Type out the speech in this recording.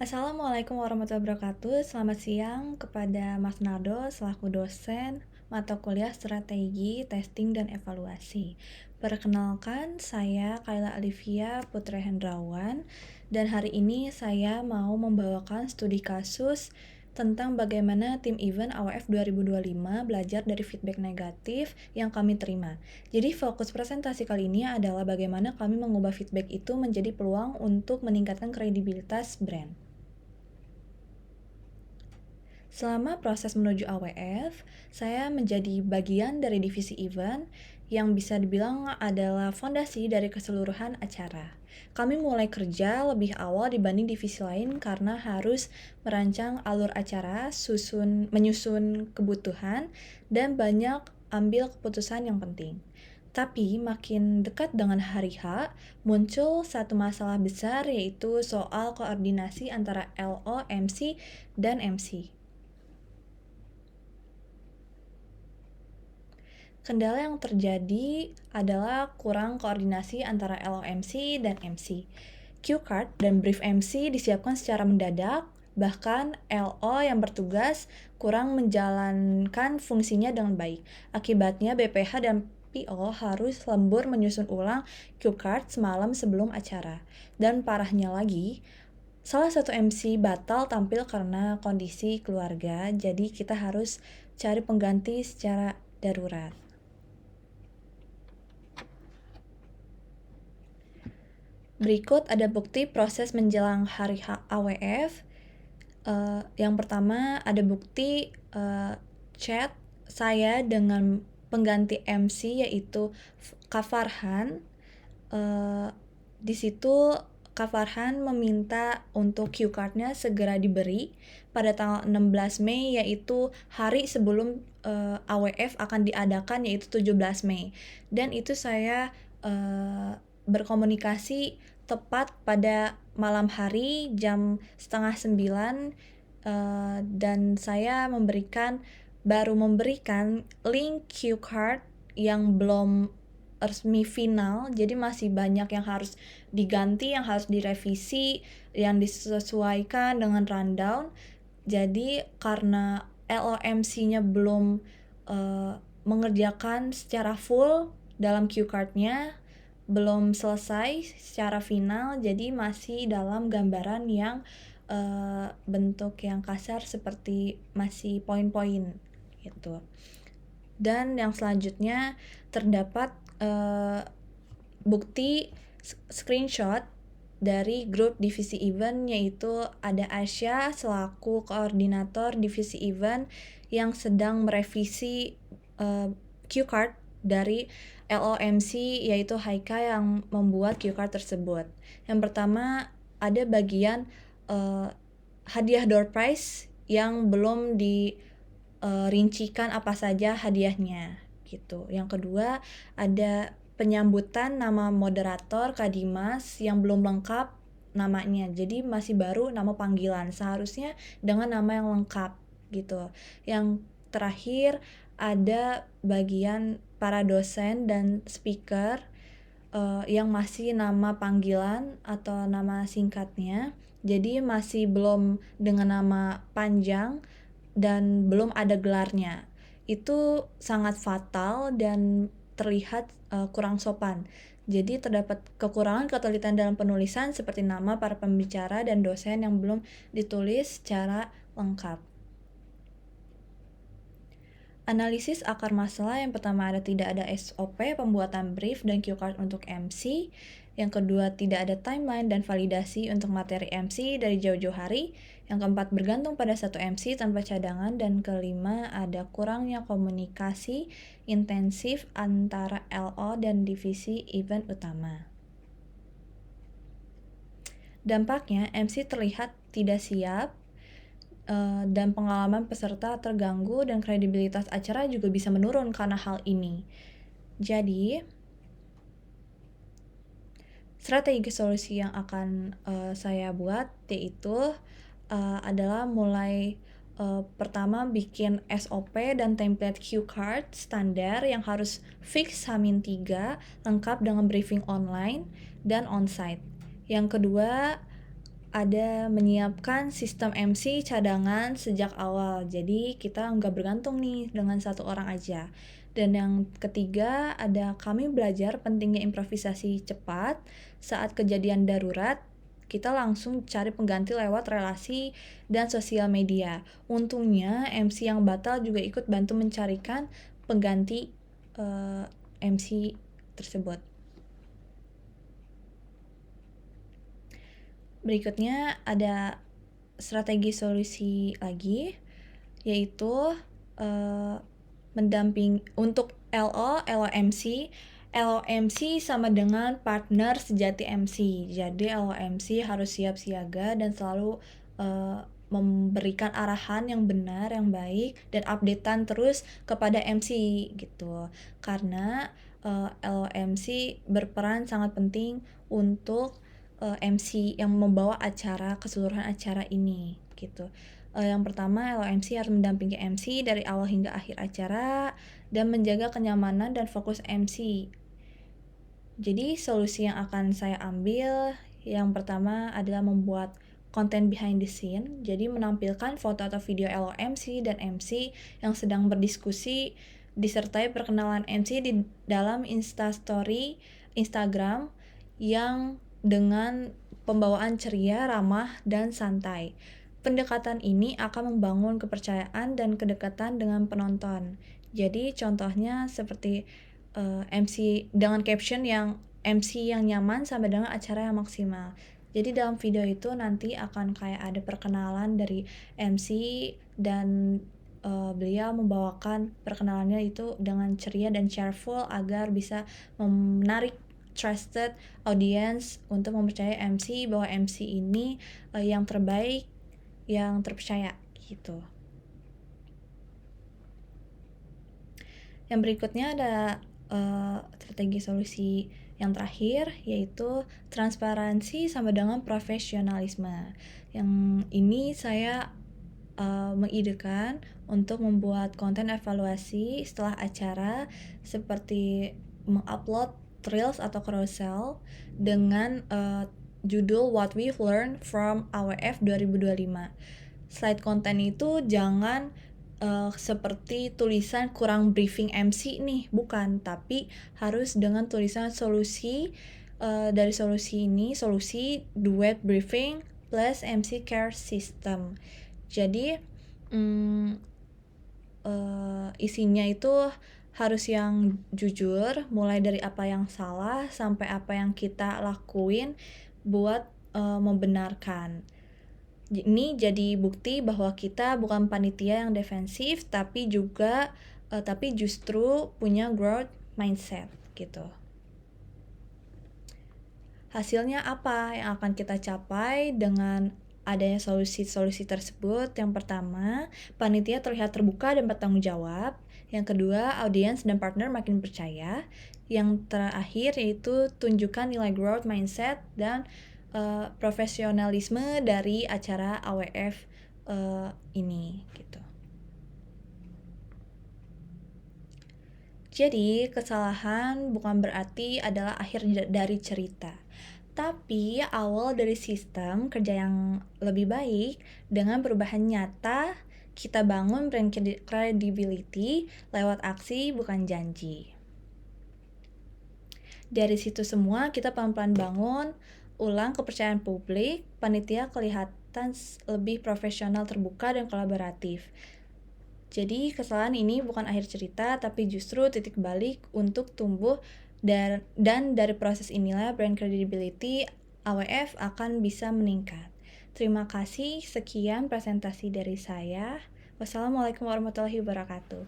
Assalamualaikum warahmatullahi wabarakatuh. Selamat siang kepada Mas Nado selaku dosen mata kuliah Strategi, Testing, dan Evaluasi. Perkenalkan, saya Kayla Alivia Putra Hendrawan, dan hari ini saya mau membawakan studi kasus tentang bagaimana tim event AWF 2025 belajar dari feedback negatif yang kami terima. Jadi fokus presentasi kali ini adalah bagaimana kami mengubah feedback itu menjadi peluang untuk meningkatkan kredibilitas brand. Selama proses menuju AWF, saya menjadi bagian dari divisi event yang bisa dibilang adalah fondasi dari keseluruhan acara. Kami mulai kerja lebih awal dibanding divisi lain karena harus merancang alur acara, menyusun kebutuhan, dan banyak ambil keputusan yang penting. Tapi makin dekat dengan hari H, muncul satu masalah besar yaitu soal koordinasi antara LO, MC, dan MC. Kendala yang terjadi adalah kurang koordinasi antara LOMC dan MC. Cue card dan brief MC disiapkan secara mendadak, bahkan LO yang bertugas kurang menjalankan fungsinya dengan baik. Akibatnya BPH dan PO harus lembur menyusun ulang cue card semalam sebelum acara. Dan parahnya lagi, salah satu MC batal tampil karena kondisi keluarga, jadi kita harus cari pengganti secara darurat. Berikut ada bukti proses menjelang hari AWF. Yang pertama ada bukti chat saya dengan pengganti MC yaitu Kak Farhan. Di situ Kak Farhan meminta untuk cue card-nya segera diberi pada tanggal 16 Mei yaitu hari sebelum AWF akan diadakan yaitu 17 Mei. Dan itu saya berkomunikasi tepat pada malam hari jam 8:30 dan saya baru memberikan link cue card yang belum resmi final, jadi masih banyak yang harus diganti, yang harus direvisi, yang disesuaikan dengan rundown. Jadi karena LOMC-nya belum mengerjakan secara full dalam cue card-nya, belum selesai secara final, jadi masih dalam gambaran yang bentuk yang kasar seperti masih poin-poin gitu. Dan yang selanjutnya terdapat bukti screenshot dari grup divisi event, yaitu ada Aisyah selaku koordinator divisi event yang sedang merevisi cue card dari LOMC yaitu Haika yang membuat cue card tersebut. Yang pertama ada bagian hadiah door prize yang belum dirincikan apa saja hadiahnya gitu. Yang kedua ada penyambutan nama moderator Kak Dimas yang belum lengkap namanya, jadi masih baru nama panggilan, seharusnya dengan nama yang lengkap gitu. Yang terakhir ada bagian para dosen dan speaker yang masih nama panggilan atau nama singkatnya, jadi masih belum dengan nama panjang dan belum ada gelarnya. Itu sangat fatal dan terlihat kurang sopan. Jadi terdapat kekurangan ketelitian dalam penulisan seperti nama para pembicara dan dosen yang belum ditulis secara lengkap. Analisis akar masalah yang pertama tidak ada SOP pembuatan brief dan cue card untuk MC. Yang kedua tidak ada timeline dan validasi untuk materi MC dari jauh-jauh hari. Yang keempat bergantung pada satu MC tanpa cadangan. Dan kelima ada kurangnya komunikasi intensif antara LO dan divisi event utama. Dampaknya MC terlihat tidak siap dan pengalaman peserta terganggu dan kredibilitas acara juga bisa menurun karena hal ini. Jadi, strategi solusi yang akan saya buat yaitu adalah mulai pertama bikin SOP dan template cue card standar yang harus fix H-3 lengkap dengan briefing online dan onsite. Yang kedua ada menyiapkan sistem MC cadangan sejak awal. Jadi kita nggak bergantung nih dengan satu orang aja. Dan yang ketiga ada kami belajar pentingnya improvisasi cepat saat kejadian darurat. Kita langsung cari pengganti lewat relasi dan sosial media. Untungnya MC yang batal juga ikut bantu mencarikan pengganti MC tersebut. Berikutnya ada strategi solusi lagi, yaitu mendamping untuk LOMC. LOMC sama dengan partner sejati MC. Jadi LOMC harus siap siaga dan selalu memberikan arahan yang benar, yang baik, dan updatean terus kepada MC gitu. Karena LOMC berperan sangat penting untuk MC yang membawa acara, keseluruhan acara ini gitu. Yang pertama, LOMC harus mendampingi MC dari awal hingga akhir acara dan menjaga kenyamanan dan fokus MC. Jadi solusi yang akan saya ambil yang pertama adalah membuat konten behind the scene. Jadi menampilkan foto atau video LOMC dan MC yang sedang berdiskusi disertai perkenalan MC di dalam Instastory Instagram yang dengan pembawaan ceria, ramah, dan santai. Pendekatan ini akan membangun kepercayaan dan kedekatan dengan penonton. Jadi contohnya seperti MC dengan caption yang MC yang nyaman sampai dengan acara yang maksimal. Jadi dalam video itu nanti akan kayak ada perkenalan dari MC dan beliau membawakan perkenalannya itu dengan ceria dan cheerful agar bisa menarik trusted audience untuk mempercayai MC bahwa MC ini yang terbaik, yang terpercaya gitu. Yang berikutnya ada strategi solusi yang terakhir, yaitu transparansi sama dengan profesionalisme. Yang ini saya mengidekan untuk membuat konten evaluasi setelah acara seperti mengupload Reels atau carousel dengan judul What We've Learned from AWF 2025. Slide konten itu jangan seperti tulisan kurang briefing MC nih, bukan, tapi harus dengan tulisan solusi. Dari solusi ini, solusi duet briefing plus MC care system. Jadi isinya itu harus yang jujur, mulai dari apa yang salah sampai apa yang kita lakuin buat membenarkan. Ini jadi bukti bahwa kita bukan panitia yang defensif, tapi justru punya growth mindset gitu. Hasilnya apa yang akan kita capai dengan adanya solusi-solusi tersebut? Yang pertama, panitia terlihat terbuka dan bertanggung jawab. Yang kedua, audiens dan partner makin percaya. Yang terakhir yaitu tunjukkan nilai growth mindset dan profesionalisme dari acara AWF ini gitu. Jadi, kesalahan bukan berarti adalah akhir dari cerita, tapi awal dari sistem kerja yang lebih baik. Dengan perubahan nyata, kita bangun brand credibility lewat aksi bukan janji. Dari situ semua kita pelan-pelan bangun ulang kepercayaan publik, panitia kelihatan lebih profesional, terbuka, dan kolaboratif. Jadi kesalahan ini bukan akhir cerita, tapi justru titik balik untuk tumbuh, dan dari proses inilah brand credibility AWF akan bisa meningkat. Terima kasih, sekian presentasi dari saya. Wassalamualaikum warahmatullahi wabarakatuh.